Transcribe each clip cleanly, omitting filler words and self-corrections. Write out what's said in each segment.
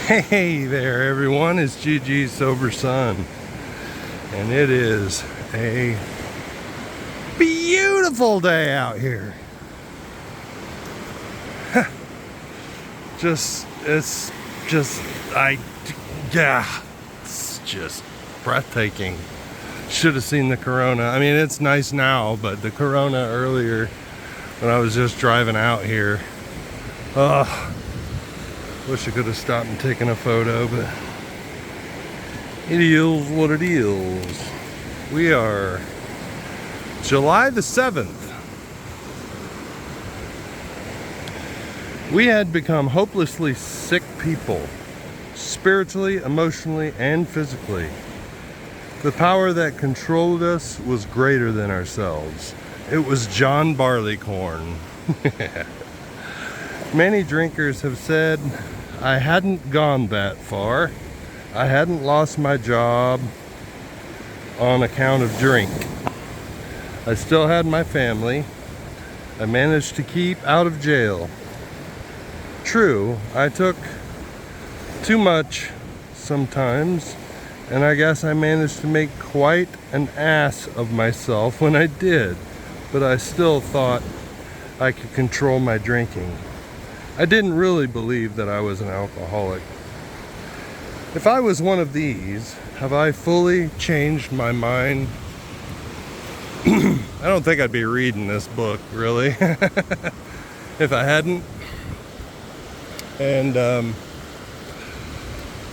Hey there everyone, it's GG Sober Sun, and it is a beautiful day out here. It's just breathtaking. Should have seen the corona. I mean, it's nice now, but the corona earlier when I was just driving out here, wish I could have stopped and taken a photo, but it is what it is. We are July the 7th. We had become hopelessly sick people, spiritually, emotionally, and physically. The power that controlled us was greater than ourselves. It was John Barleycorn. Many drinkers have said I hadn't gone that far. I hadn't lost my job on account of drink. I still had my family. I managed to keep out of jail. True, I took too much sometimes, and I guess I managed to make quite an ass of myself when I did, but I still thought I could control my drinking. I didn't really believe that I was an alcoholic. If I was one of these, have I fully changed my mind? I don't think I'd be reading this book, really, if I hadn't. And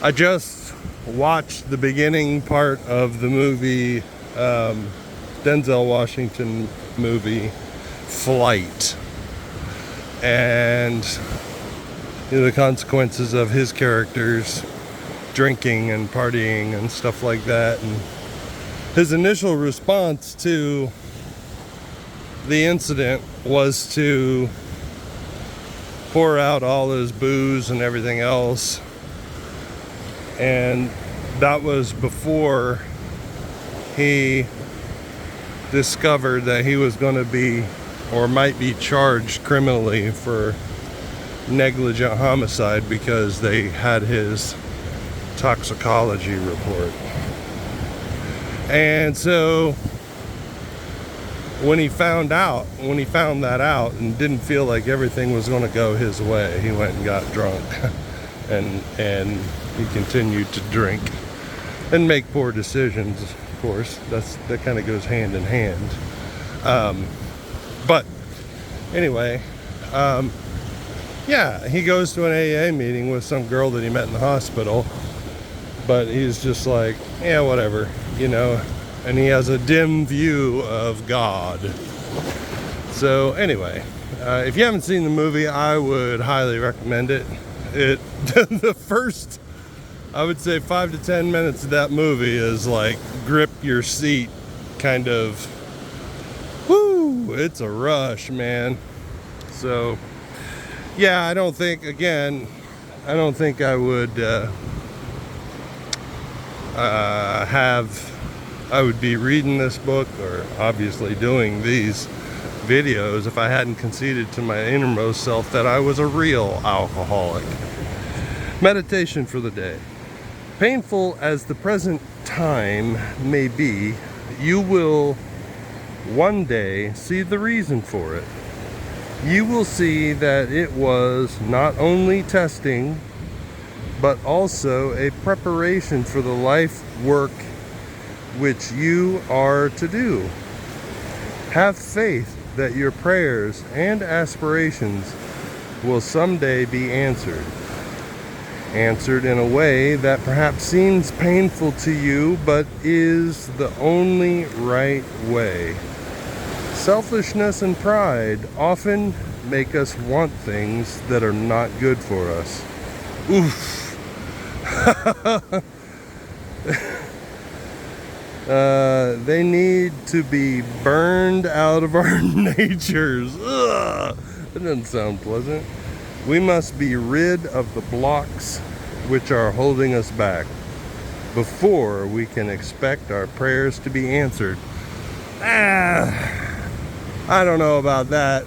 I just watched the beginning part of the movie, Denzel Washington movie, Flight. And the consequences of his characters drinking and partying and stuff like that, and his initial response to the incident was to pour out all his booze and everything else, and that was before he discovered that he was going to be or might be charged criminally for negligent homicide because they had his toxicology report. And so when he found that out and didn't feel like everything was going to go his way, he went and got drunk and he continued to drink and make poor decisions. Of course, that kind of goes hand in hand. But anyway, yeah, he goes to an AA meeting with some girl that he met in the hospital, but he's just like, yeah, whatever, and he has a dim view of God. So anyway, if you haven't seen the movie, I would highly recommend it. The first, I would say, 5 to 10 minutes of that movie is like grip your seat kind of. Whoo, it's a rush, man. So yeah, I don't think I would I would be reading this book or obviously doing these videos if I hadn't conceded to my innermost self that I was a real alcoholic. Meditation for the day. Painful as the present time may be, you will one day see the reason for it. You will see that it was not only testing, but also a preparation for the life work which you are to do. Have faith that your prayers and aspirations will someday be answered. Answered in a way that perhaps seems painful to you, but is the only right way. Selfishness and pride often make us want things that are not good for us. Oof. They need to be burned out of our natures. Ugh, that doesn't sound pleasant. We must be rid of the blocks which are holding us back before we can expect our prayers to be answered. I don't know about that.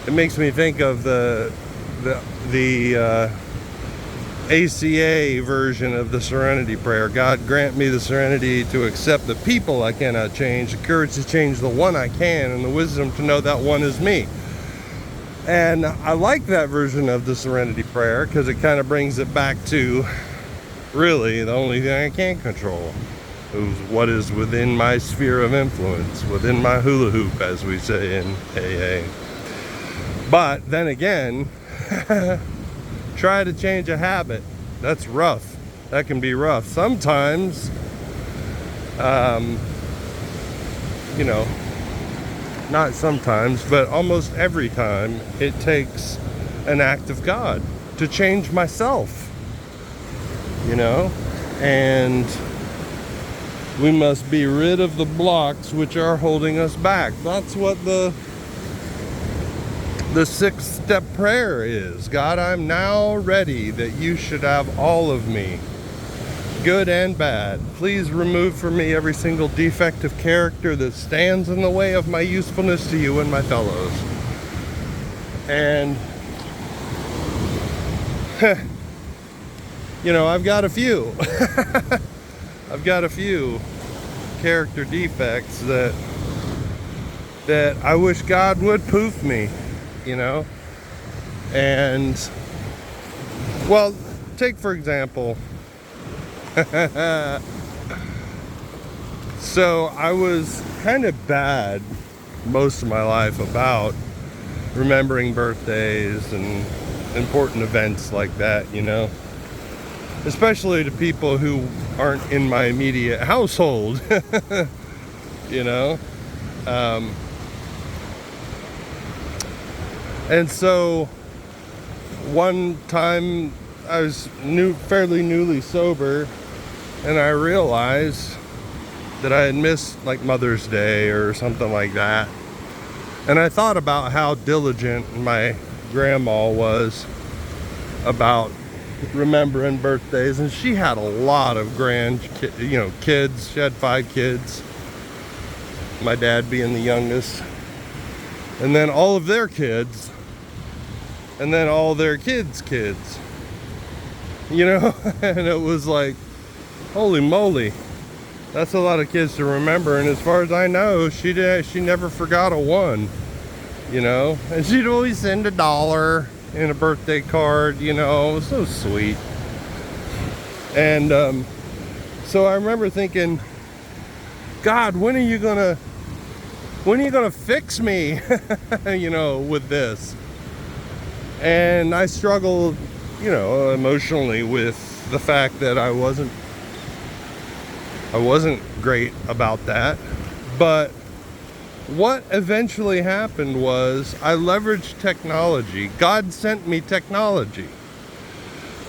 it makes me think of the ACA version of the Serenity Prayer. God grant me the serenity to accept the people I cannot change, the courage to change the one I can, and the wisdom to know that one is me. And I like that version of the Serenity Prayer because it kind of brings it back to really the only thing I can control is what is within my sphere of influence, within my hula hoop, as we say in AA. But then again, try to change a habit. That's rough. That can be rough. Sometimes, you know, not sometimes, but almost every time, it takes an act of God to change myself, you know? And we must be rid of the blocks which are holding us back. That's what the 6-step prayer is. God, I'm now ready that you should have all of me, good and bad. Please remove from me every single defect of character that stands in the way of my usefulness to you and my fellows. And you know, I've got a few. I've got a few character defects that I wish God would poof me, you know. And well, take for example, so I was kind of bad most of my life about remembering birthdays and important events like that, you know, especially to people who aren't in my immediate household. You know, and so one time I was fairly newly sober, and I realized that I had missed like Mother's Day or something like that. And I thought about how diligent my grandma was about remembering birthdays, and she had a lot of kids. She had 5 kids, my dad being the youngest, and then all of their kids, and then all their kids' kids, you know. And it was like, holy moly, that's a lot of kids to remember. And as far as I know, she never forgot a one, you know. And she'd always send $1 in a birthday card, you know. It was so sweet. And so I remember thinking, God, when are you gonna fix me, you know, with this? And I struggled, you know, emotionally with the fact that I wasn't great about that. But what eventually happened was I leveraged technology. God sent me technology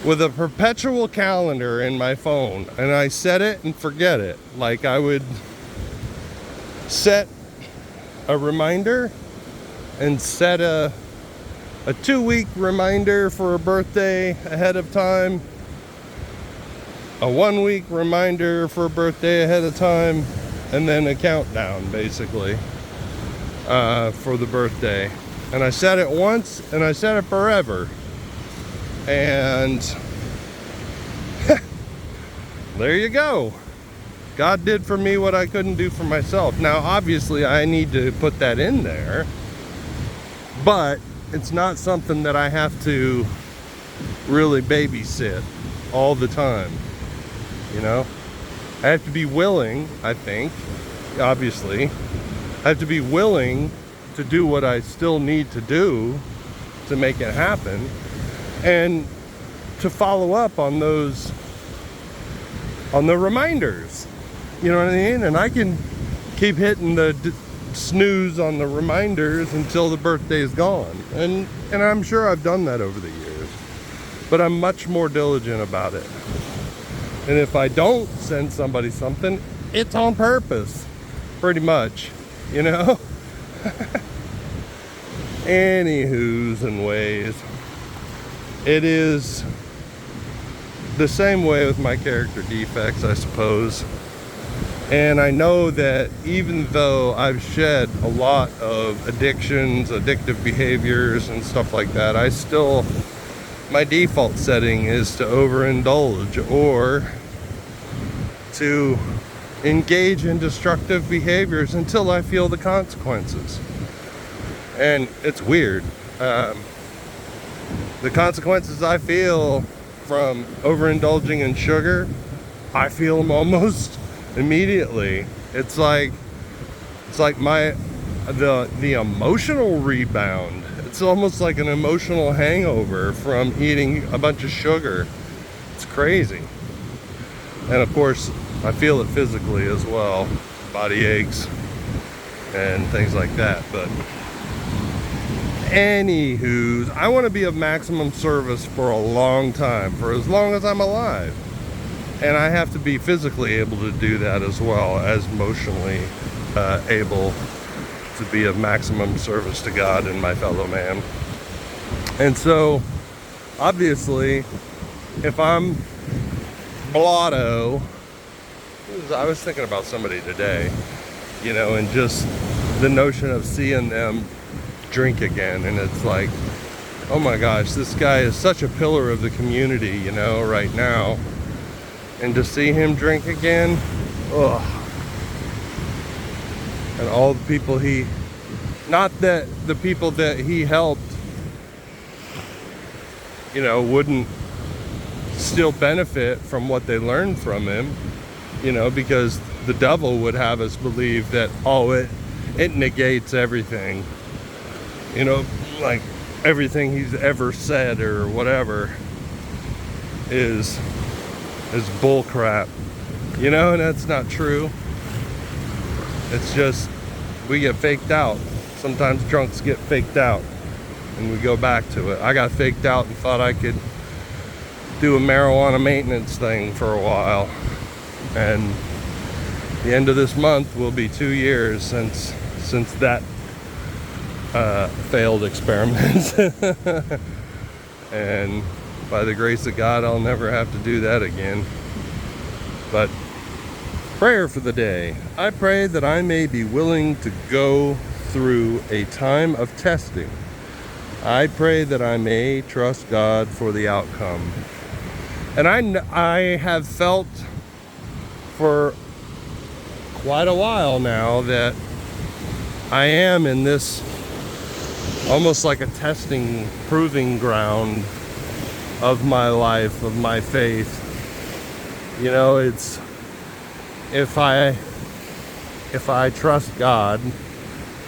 with a perpetual calendar in my phone, and I set it and forget it. Like, I would set a reminder and set a 2-week reminder for a birthday ahead of time, a 1-week reminder for a birthday ahead of time, and then a countdown basically for the birthday. And I set it once, and I set it forever. And there you go. God did for me what I couldn't do for myself. Now, obviously, I need to put that in there, but it's not something that I have to really babysit all the time, you know. I have to be willing, I think, obviously. I have to be willing to do what I still need to do to make it happen, and to follow up on the reminders, you know what I mean? And I can keep hitting the snooze on the reminders until the birthday is gone, and I'm sure I've done that over the years, but I'm much more diligent about it. And if I don't send somebody something, it's on purpose, pretty much, you know. Anywho's and ways, it is the same way with my character defects, I suppose. And I know that even though I've shed a lot of addictions, addictive behaviors and stuff like that, I still, my default setting is to overindulge or to engage in destructive behaviors until I feel the consequences. And it's weird. The consequences I feel from overindulging in sugar, I feel them almost immediately. It's like the emotional rebound. It's almost like an emotional hangover from eating a bunch of sugar. It's crazy. And of course, I feel it physically as well. Body aches and things like that. But anywho, I want to be of maximum service for a long time, for as long as I'm alive. And I have to be physically able to do that as well as emotionally able to be of maximum service to God and my fellow man. And so, obviously, if I'm blotto, I was thinking about somebody today, you know, and just the notion of seeing them drink again. And it's like, oh my gosh, this guy is such a pillar of the community, you know, right now. And to see him drink again, ugh. And all the people he, not that the people that he helped, you know, wouldn't still benefit from what they learned from him, you know, because the devil would have us believe that, oh, it negates everything, you know, like everything he's ever said or whatever is bull crap, you know. And that's not true. It's just we get faked out. Sometimes drunks get faked out and we go back to it. I got faked out and thought I could do a marijuana maintenance thing for a while, and the end of this month will be 2 years since that failed experiment. And by the grace of God, I'll never have to do that again. But prayer for the day. I pray that I may be willing to go through a time of testing. I pray that I may trust God for the outcome. And I have felt for quite a while now that I am in this almost like a testing, proving ground of my life, of my faith. You know, it's if I trust God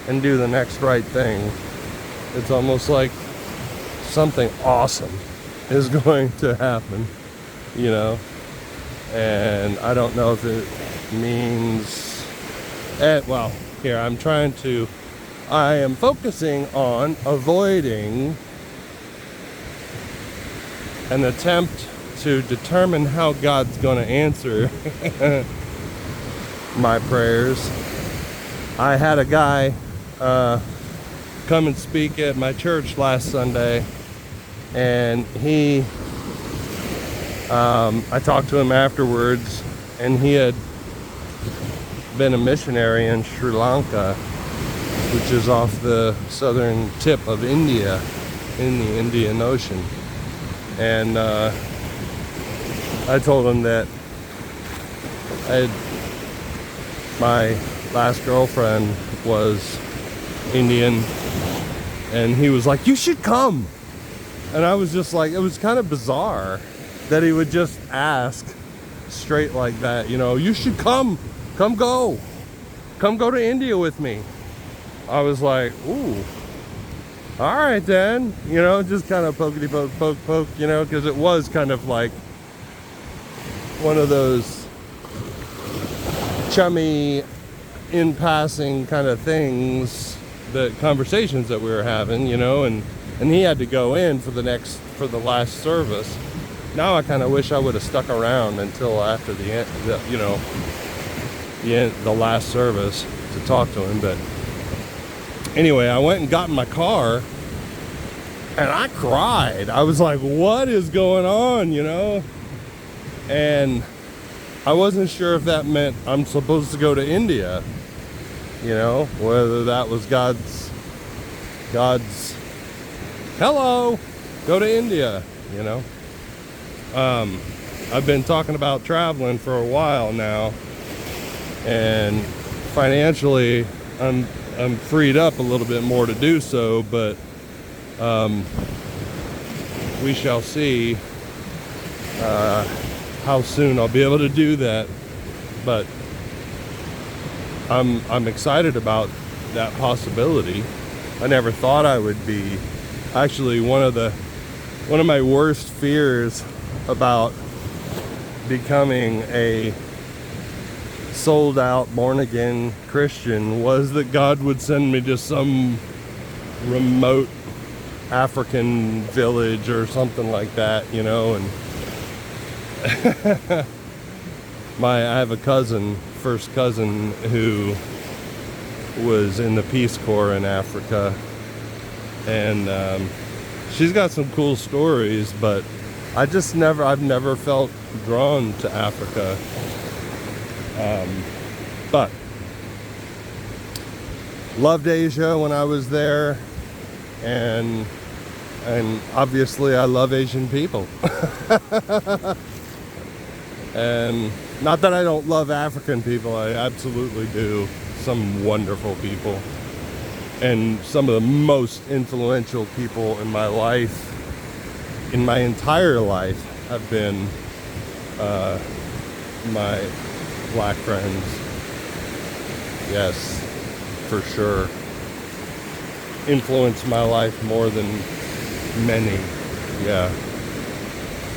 and do the next right thing, it's almost like something awesome is going to happen, you know. And I don't know if it means well, here I am focusing on avoiding an attempt to determine how God's going to answer my prayers. I had a guy come and speak at my church last Sunday, and I talked to him afterwards, and he had been a missionary in Sri Lanka, which is off the southern tip of India, in the Indian Ocean. And I told him that my last girlfriend was Indian, and he was like, "You should come." And I was just like, it was kind of bizarre that he would just ask straight like that, you know, "You should come go to India with me." I was like, ooh, all right then, you know, just kind of pokety poke, you know, because it was kind of like one of those chummy, in passing kind of things, the conversations that we were having, you know. And he had to go in for the last service. Now I kind of wish I would have stuck around until after the last service to talk to him. But anyway, I went and got in my car and I cried. I was like, what is going on, you know? And I wasn't sure if that meant I'm supposed to go to India, you know, whether that was God's hello, go to India, you know. I've been talking about traveling for a while now, and financially I'm freed up a little bit more to do so, but we shall see how soon I'll be able to do that. But I'm excited about that possibility. I never thought I would be. Actually, one of my worst fears about becoming a sold out born again Christian was that God would send me to some remote African village or something like that, you know. And I have a first cousin who was in the Peace Corps in Africa, and she's got some cool stories, but I've never felt drawn to Africa. But loved Asia when I was there, and obviously I love Asian people. And not that I don't love African people, I absolutely do. Some wonderful people, and some of the most influential people in my life, in my entire life, have been my black friends. Yes, for sure. Influenced my life more than many. Yeah.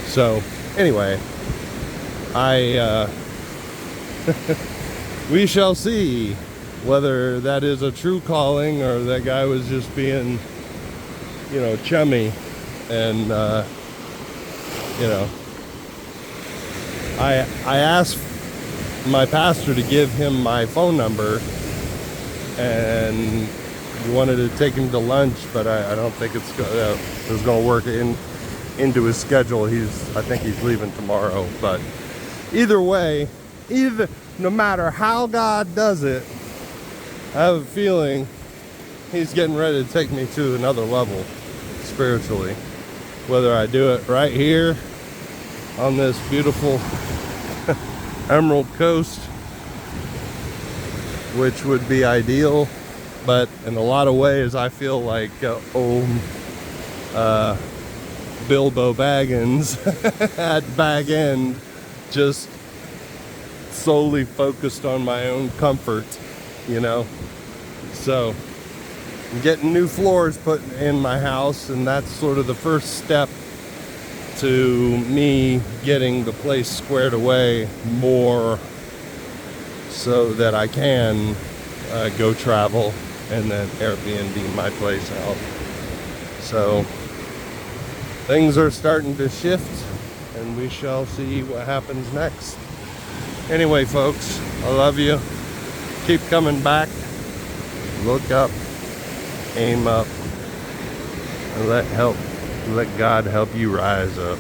So anyway, we shall see whether that is a true calling or that guy was just being, you know, chummy. And you know, I asked my pastor to give him my phone number, and he wanted to take him to lunch, but I don't think it's going to work into his schedule. I think he's leaving tomorrow. But either way, no matter how God does it, I have a feeling he's getting ready to take me to another level spiritually. Whether I do it right here on this beautiful Emerald Coast, which would be ideal, but in a lot of ways I feel like Bilbo Baggins at Bag End, just solely focused on my own comfort, you know. So I'm getting new floors put in my house, and that's sort of the first step to me getting the place squared away more so that I can go travel and then Airbnb my place out. So things are starting to shift, and we shall see what happens next. Anyway, folks, I love you. Keep coming back. Look up, aim up, and let God help you rise up.